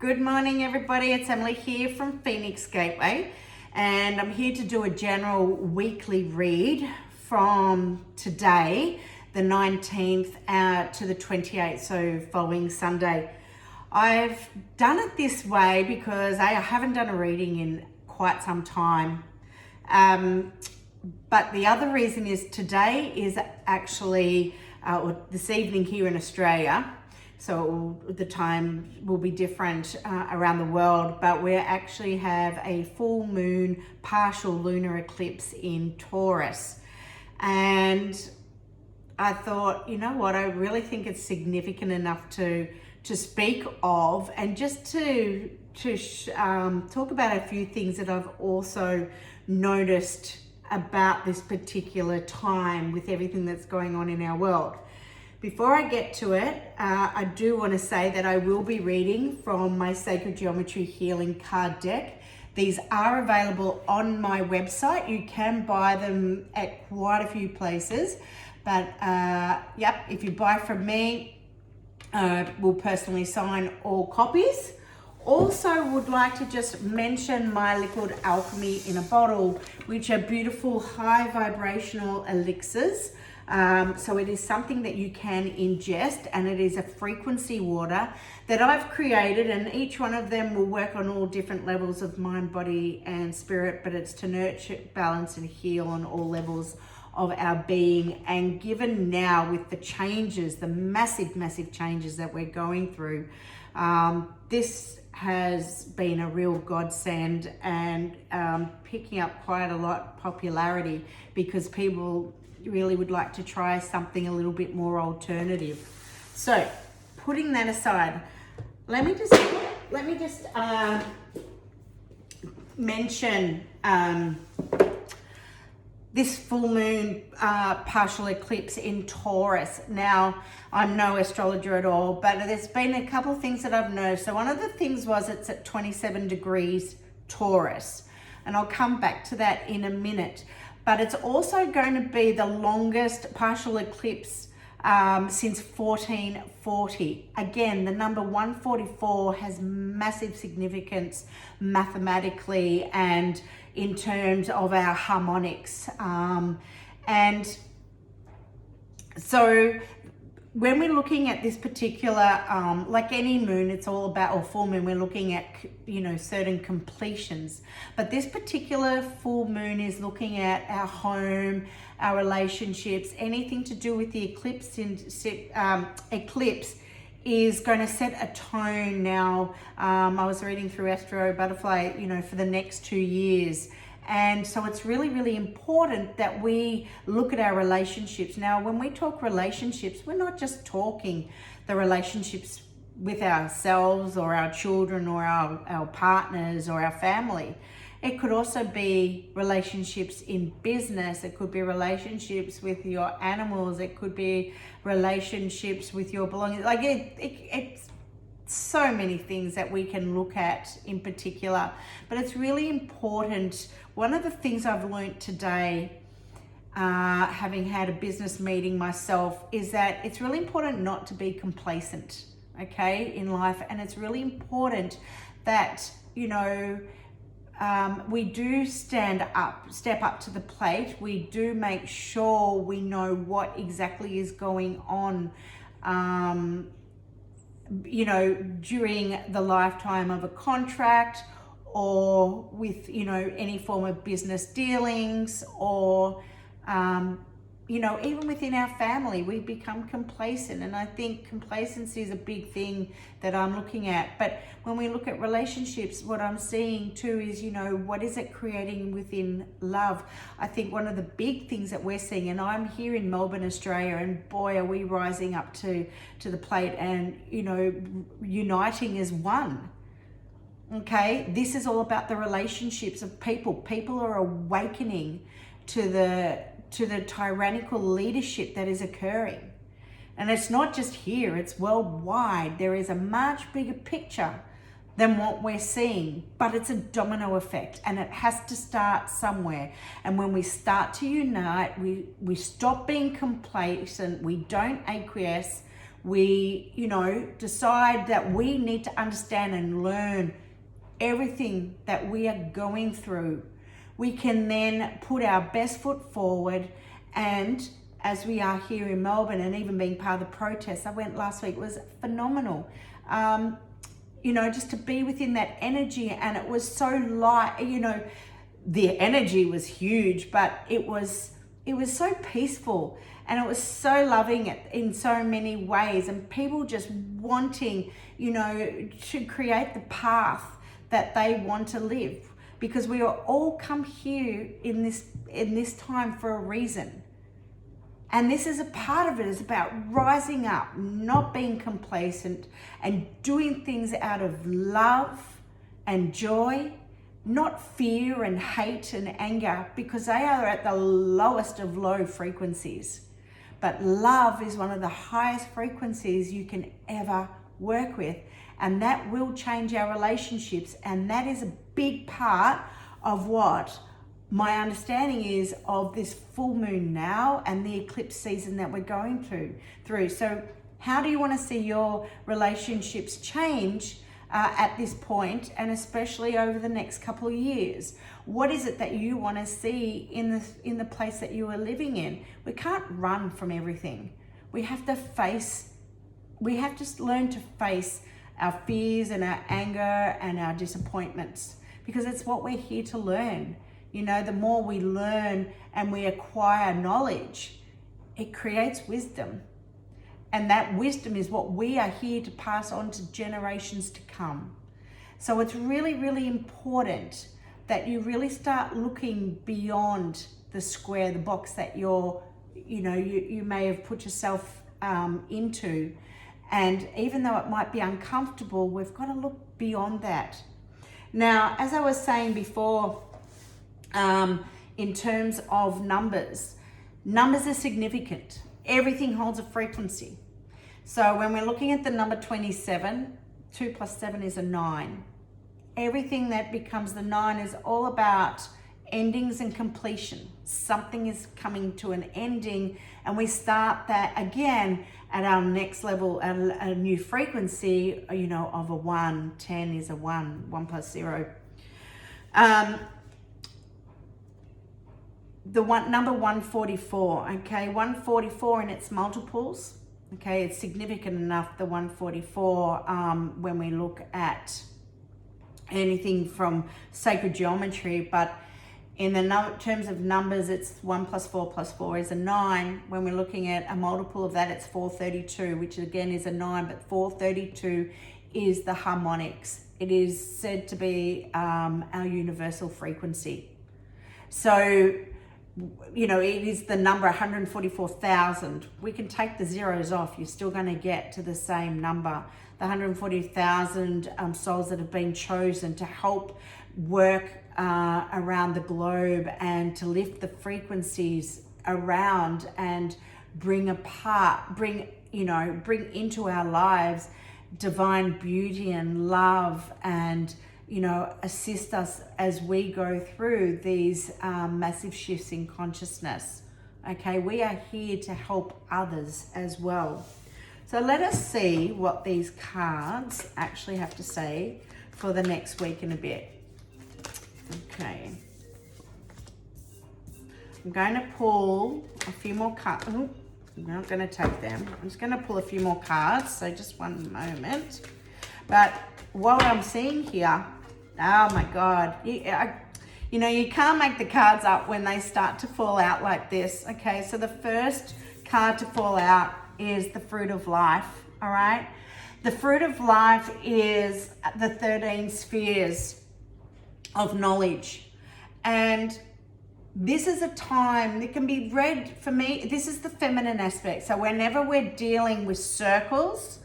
Good morning, everybody. It's Emily here from Phoenix Gateway, and I'm here to do a general weekly read from today, the 19th to the 28th, so following Sunday. I've done it this way because I haven't done a reading in quite some time. But the other reason is today is actually, or this evening here in Australia, so the time will be different around the world, but we actually have a full moon partial lunar eclipse in Taurus. And I thought, you know what, I really think it's significant enough to speak of, and just to talk about a few things that I've also noticed about this particular time with everything that's going on in our world. Before I get to it, I do want to say that I will be reading from my Sacred Geometry Healing card deck. These are available on my website. You can buy them at quite a few places, but if you buy from me, we'll personally sign all copies. Also would like to just mention my liquid alchemy in a bottle, which are beautiful high vibrational elixirs. So it is something that you can ingest, and it is a frequency water that I've created, and each one of them will work on all different levels of mind, body and spirit, but it's to nurture, balance and heal on all levels of our being. And given now with the changes, the massive changes that we're going through, this has been a real godsend, and picking up quite a lot of popularity because people really would like to try something a little bit more alternative. So putting that aside, let me just mention this full moon partial eclipse in Taurus. Now, I'm no astrologer at all, but there's been a couple of things that I've noticed. So one of the things was it's at 27 degrees Taurus, and I'll come back to that in a minute. But it's also going to be the longest partial eclipse since 1440. Again, the number 144 has massive significance mathematically and in terms of our harmonics. And so when we're looking at this particular, like any moon, it's all about, or full moon, we're looking at, certain completions. But this particular full moon is looking at our home, our relationships, anything to do with the eclipse. Eclipse is going to set a tone now. I was reading through Astro Butterfly, for the next 2 years. And so it's really important that we look at our relationships. Now, when we talk relationships, we're not just talking the relationships with ourselves or our children or our partners or our family. It could also be relationships in business. It could be relationships with your animals. It could be relationships with your belongings. Like it's so many things that we can look at in particular, but it's really important. One of the things I've learned today, having had a business meeting myself, is that it's really important not to be complacent, okay, in life. And it's really important that, we do step up to the plate. We do make sure we know what exactly is going on, during the lifetime of a contract, or with, any form of business dealings, or, even within our family, we become complacent. And I think complacency is a big thing that I'm looking at. But when we look at relationships, what I'm seeing too is, what is it creating within love? I think one of the big things that we're seeing, and I'm here in Melbourne, Australia, and boy, are we rising up to the plate and, uniting as one. Okay, this is all about the relationships of people. People are awakening to the tyrannical leadership that is occurring. And it's not just here, it's worldwide. There is a much bigger picture than what we're seeing, but it's a domino effect, and it has to start somewhere. And when we start to unite, we stop being complacent, we don't acquiesce, we, decide that we need to understand and learn everything that we are going through, we can then put our best foot forward. And as we are here in Melbourne, and even being part of the protest, I went last week, was phenomenal. Just to be within that energy, and it was so light, the energy was huge, but it was so peaceful, and it was so loving in so many ways, and people just wanting, to create the path that they want to live, because we are all come here in this time for a reason. And this is a part of it. It's about rising up, not being complacent, and doing things out of love and joy, not fear and hate and anger, because they are at the lowest of low frequencies. But love is one of the highest frequencies you can ever work with. And that will change our relationships. And that is a big part of what my understanding is of this full moon now and the eclipse season that we're going through. So how do you want to see your relationships change at this point, and especially over the next couple of years? What is it that you want to see in the place that you are living in? We can't run from everything. We have to learn to face our fears and our anger and our disappointments, because it's what we're here to learn. The more we learn and we acquire knowledge, it creates wisdom. And that wisdom is what we are here to pass on to generations to come. So it's really, really important that you really start looking beyond the square, the box that you may have put yourself into. And even though it might be uncomfortable, we've got to look beyond that. Now, as I was saying before, in terms of numbers are significant. Everything holds a frequency. So when we're looking at the number 27, 2 plus 7 is a 9. Everything that becomes the 9 is all about endings and completion. Something is coming to an ending, and we start that again at our next level, at a new frequency, of a 1. 10 is a 1, 1 plus 0. Number 144, okay, 144 in its multiples, okay, it's significant enough, the 144, when we look at anything from sacred geometry. But in the terms of numbers, it's 1 plus 4 plus 4 is a 9. When we're looking at a multiple of that, it's 432, which again is a 9, but 432 is the harmonics. It is said to be our universal frequency. So, it is the number 144,000. We can take the zeros off. You're still going to get to the same number. The 140,000 souls that have been chosen to help work around the globe and to lift the frequencies around and bring into our lives divine beauty and love, and assist us as we go through these massive shifts in consciousness. Okay, we are here to help others as well. So let us see what these cards actually have to say for the next week and a bit. Okay. I'm going to pull a few more cards. Oh, I'm not going to take them. I'm just going to pull a few more cards. So just one moment. But what I'm seeing here, oh my God, you can't make the cards up when they start to fall out like this. Okay, so the first card to fall out is the fruit of life. All right, the fruit of life is the 13 spheres of knowledge, and this is a time that can be read, for me, this is the feminine aspect. So whenever we're dealing with circles,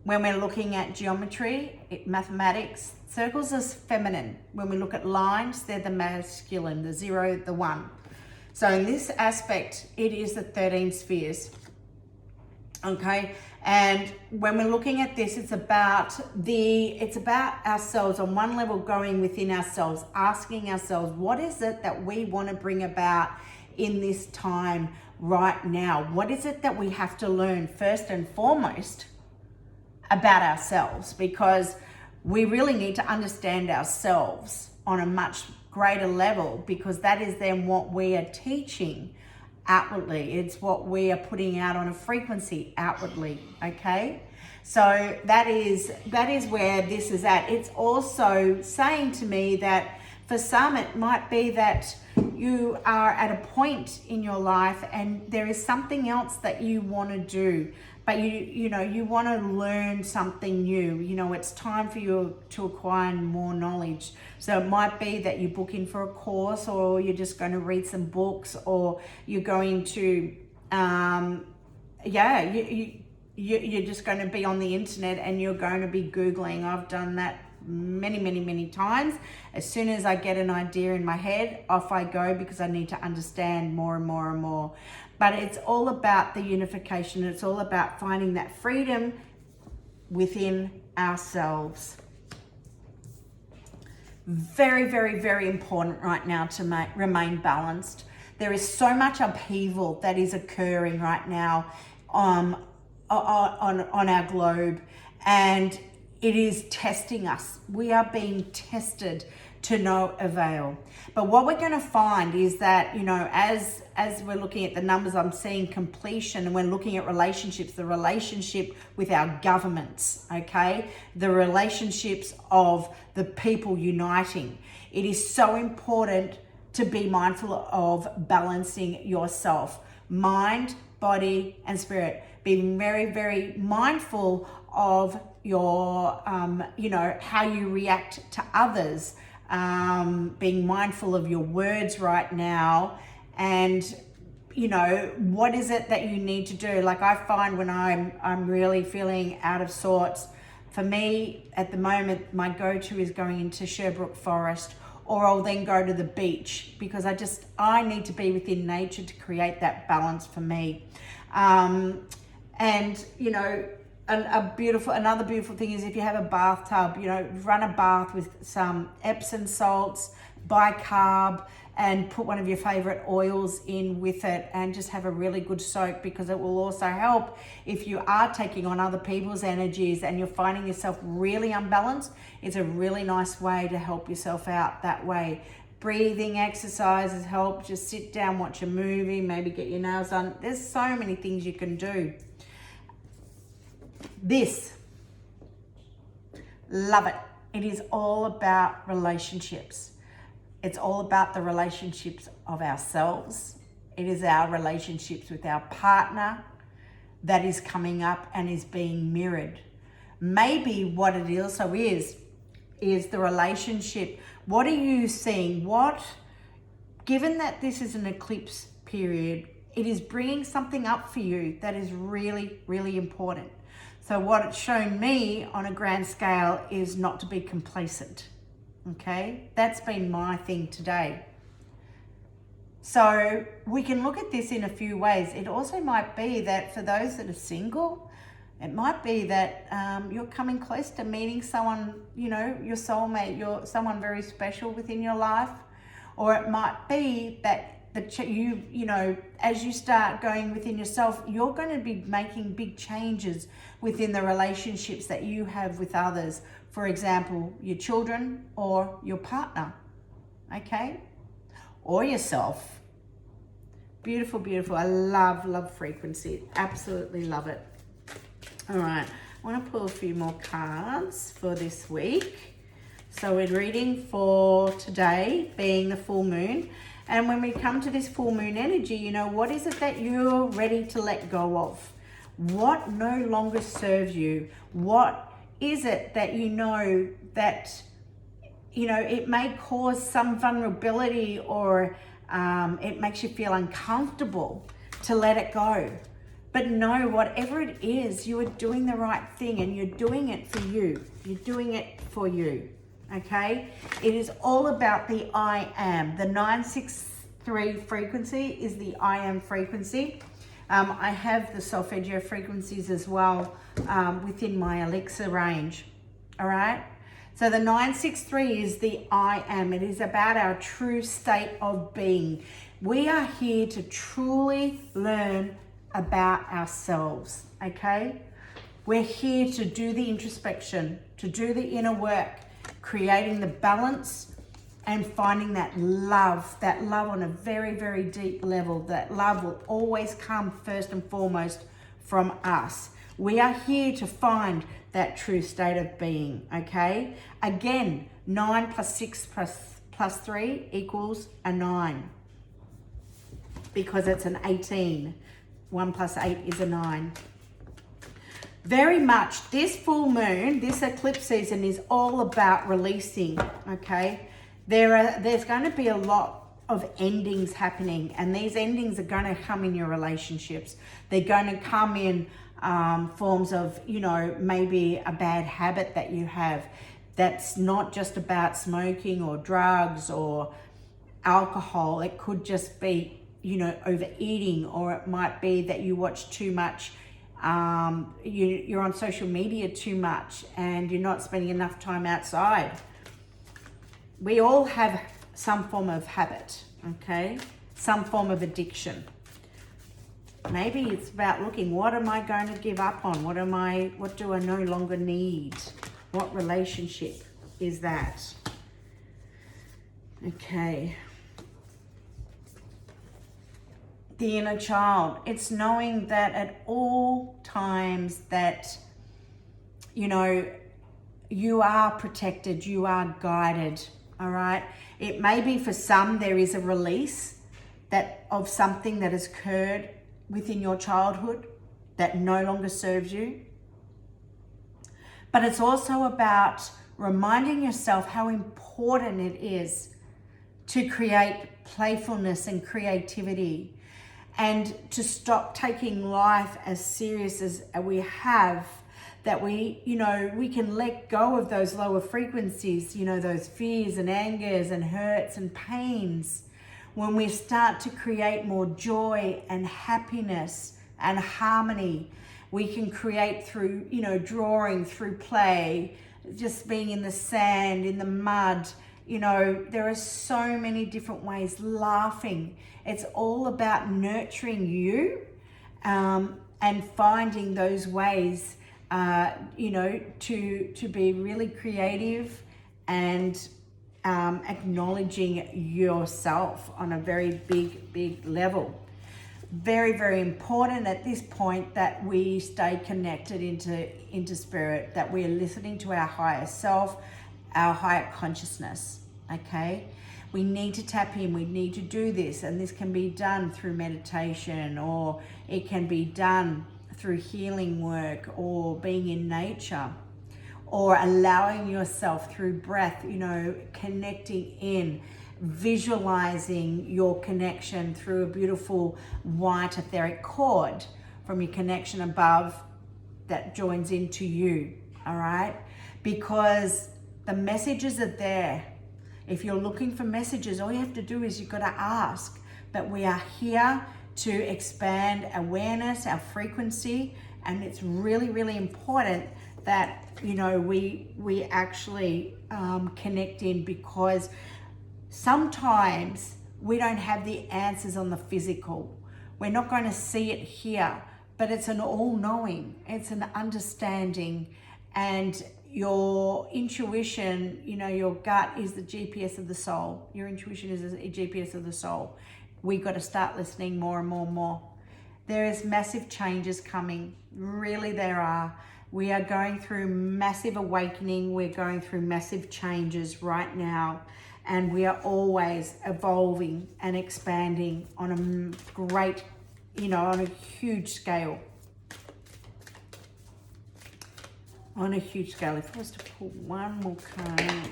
when we're looking at geometry, mathematics, circles is feminine. When we look at lines, they're the masculine, the 0, the 1. So in this aspect, it is the 13 spheres. Okay, and when we're looking at this, it's about ourselves on one level, going within ourselves, asking ourselves, what is it that we want to bring about in this time right now? What is it that we have to learn first and foremost about ourselves? Because we really need to understand ourselves on a much greater level, because that is then what we are teaching outwardly. It's what we are putting out on a frequency outwardly, okay? So that is where this is at. It's also saying to me that for some, it might be that you are at a point in your life and there is something else that you want to do, but you want to learn something new. It's time for you to acquire more knowledge. So it might be that you book in for a course, or you're just going to read some books, or you're going to, you're just going to be on the internet and you're going to be Googling. I've done that many times. As soon as I get an idea in my head, off I go, because I need to understand more and more and more. But it's all about the unification. It's all about finding that freedom within ourselves. Very important right now to remain balanced. There is so much upheaval that is occurring right now on our globe, and it is testing us. We are being tested to no avail. But what we're going to find is that, as we're looking at the numbers, I'm seeing completion, and we're looking at relationships, the relationship with our governments, okay? The relationships of the people uniting. It is so important to be mindful of balancing yourself, mind, body, and spirit. Being very mindful of your, how you react to others, being mindful of your words right now, and what is it that you need to do. Like, I find when I'm really feeling out of sorts, for me at the moment, my go-to is going into Sherbrooke Forest, or I'll then go to the beach, because I need to be within nature to create that balance for me. Another beautiful thing is, if you have a bathtub, run a bath with some Epsom salts, bicarb, and put one of your favorite oils in with it, and just have a really good soak, because it will also help if you are taking on other people's energies and you're finding yourself really unbalanced. It's a really nice way to help yourself out that way. Breathing exercises help. Just sit down, watch a movie, maybe get your nails done. There's so many things you can do. Love it. It is all about relationships. It's all about the relationships of ourselves. It is our relationships with our partner that is coming up and is being mirrored. Maybe what it also is the relationship. What are you seeing? Given that this is an eclipse period, it is bringing something up for you that is really important. So what it's shown me on a grand scale is not to be complacent. Okay, that's been my thing today. So we can look at this in a few ways. It also might be that for those that are single, it might be that you're coming close to meeting someone, your soulmate, someone very special within your life. Or it might be that as you start going within yourself, you're going to be making big changes within the relationships that you have with others. For example, your children or your partner, okay? Or yourself. Beautiful. I love frequency. Absolutely love it. All right, I want to pull a few more cards for this week. So we're reading for today, being the full moon. And when we come to this full moon energy, what is it that you're ready to let go of? What no longer serves you? What is it that that it may cause some vulnerability, or it makes you feel uncomfortable to let it go? But no, whatever it is, you are doing the right thing, and you're doing it for you. You're doing it for you. Okay, it is all about the I am. The 963 frequency is the I am frequency. I have the solfeggio frequencies as well within my elixir range. All right, so the 963 is the I am. It is about our true state of being. We are here to truly learn about ourselves, okay? We're here to do the introspection, to do the inner work, creating the balance and finding that love on a very, very deep level. That love will always come first and foremost from us. We are here to find that true state of being, okay? Again, 9 plus 6 plus 3 equals a 9. Because it's an 18. 1 plus 8 is a 9. Very much, this full moon, this eclipse season is all about releasing, okay? There's going to be a lot of endings happening, and these endings are going to come in your relationships. They're going to come in forms of, you know, maybe a bad habit that you have that's not just about smoking or drugs or alcohol. It could just be, you know, overeating, or it might be that you watch too much, you're on social media too much and you're not spending enough time outside. We all have some form of habit, okay? Some form of addiction. Maybe it's about looking, what am I going to give up on? What do I no longer need? What relationship is that? Okay. The inner child, it's knowing that at all times that, you know, you are protected, you are guided, all right? It may be for some there is a release that of something that has occurred within your childhood that no longer serves you. But it's also about reminding yourself how important it is to create playfulness and creativity, and to stop taking life as serious as we have, that we, you know, we can let go of those lower frequencies, you know, those fears and angers and hurts and pains. When we start to create more joy and happiness and harmony, we can create through, you know, drawing, through play, just being in the sand, in the mud. You know, there are so many different ways, laughing. It's all about nurturing you and finding those ways, you know, to be really creative and acknowledging yourself on a very big level. Very, very important at this point that we stay connected into spirit, that we are listening to our higher self, our higher consciousness, okay? We need to tap in, we need to do this, and this can be done through meditation, or it can be done through healing work, or being in nature, or allowing yourself through breath, you know, connecting in, visualizing your connection through a beautiful white etheric cord from your connection above that joins into you, all right? Because the messages are there. If you're looking for messages, all you have to do is you've got to ask. But we are here to expand awareness, our frequency, and it's really, really important that, you know, we actually connect in, because sometimes we don't have the answers on the physical. We're not going to see it here, but it's an all-knowing, it's an understanding, and your intuition, you know, your gut is the GPS of the soul. Your intuition is a GPS of the soul. We've got to start listening more and more and more. There is massive changes coming. Really, there are. We are going through massive awakening. We're going through massive changes right now. And we are always evolving and expanding on a great, you know, on a huge scale. On a huge scale. If I was to pull one more card out.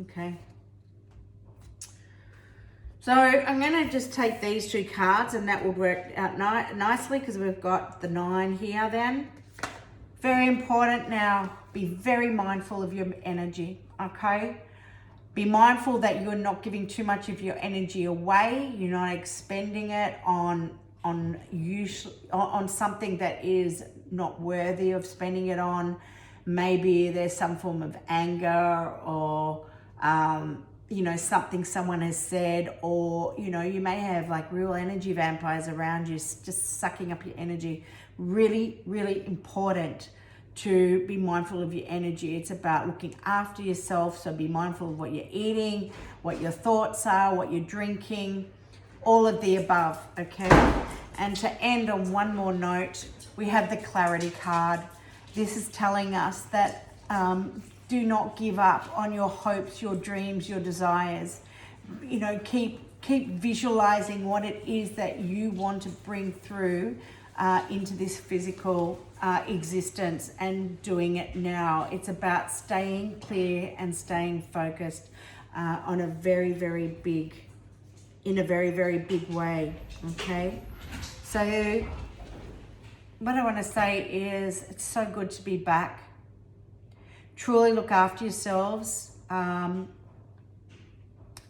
Okay. So I'm going to just take these two cards, and that will work out nicely, because we've got the 9 here then. Very important now. Be very mindful of your energy, okay? Be mindful that you're not giving too much of your energy away. You're not expending it on something that is not worthy of spending it on. Maybe there's some form of anger or you know, something someone has said, or, you know, you may have like real energy vampires around you just sucking up your energy. Really, really important to be mindful of your energy. It's about looking after yourself. So be mindful of what you're eating, what your thoughts are, what you're drinking, all of the above, okay? And to end on one more note, we have the clarity card. This is telling us that do not give up on your hopes, your dreams, your desires. You know, keep visualizing what it is that you want to bring through into this physical existence, and doing it now. It's about staying clear and staying focused on a very, very big, in a very, very big way, okay? So what I want to say is it's so good to be back. Truly look after yourselves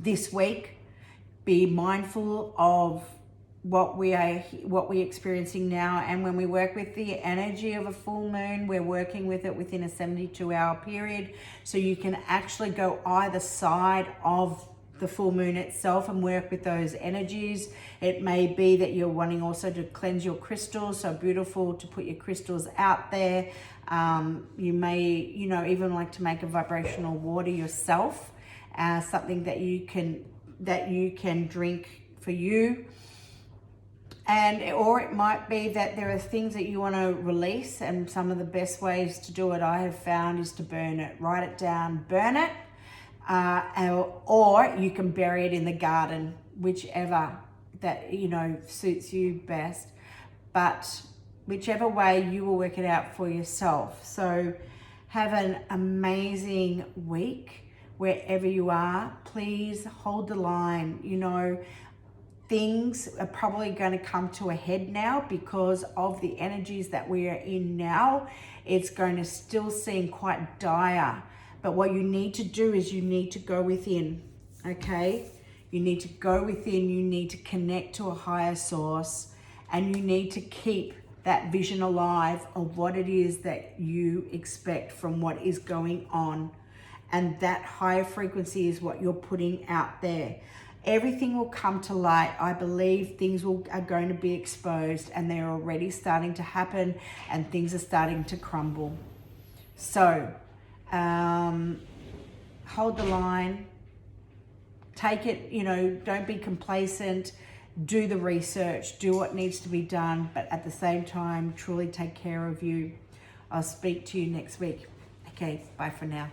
this week. Be mindful of what we're experiencing now, and when we work with the energy of a full moon, we're working with it within a 72-hour period, so you can actually go either side of the full moon itself and work with those energies. It may be that you're wanting also to cleanse your crystals, so beautiful to put your crystals out there. You may, you know, even like to make a vibrational water yourself, something that you can drink for you. And or it might be that there are things that you want to release, and some of the best ways to do it I have found is to burn it. Write it down, burn it, or you can bury it in the garden, whichever that, you know, suits you best. But whichever way, you will work it out for yourself. So have an amazing week wherever you are. Please hold the line. You know, things are probably going to come to a head now because of the energies that we are in now. It's going to still seem quite dire, but what you need to do is you need to go within, okay? You need to go within, you need to connect to a higher source, and you need to keep that vision alive of what it is that you expect from what is going on. And that higher frequency is what you're putting out there. Everything will come to light. I believe things are going to be exposed, and they're already starting to happen, and things are starting to crumble. So hold the line, take it, you know, don't be complacent, do the research, do what needs to be done, but at the same time, truly take care of you. I'll speak to you next week. Okay, bye for now.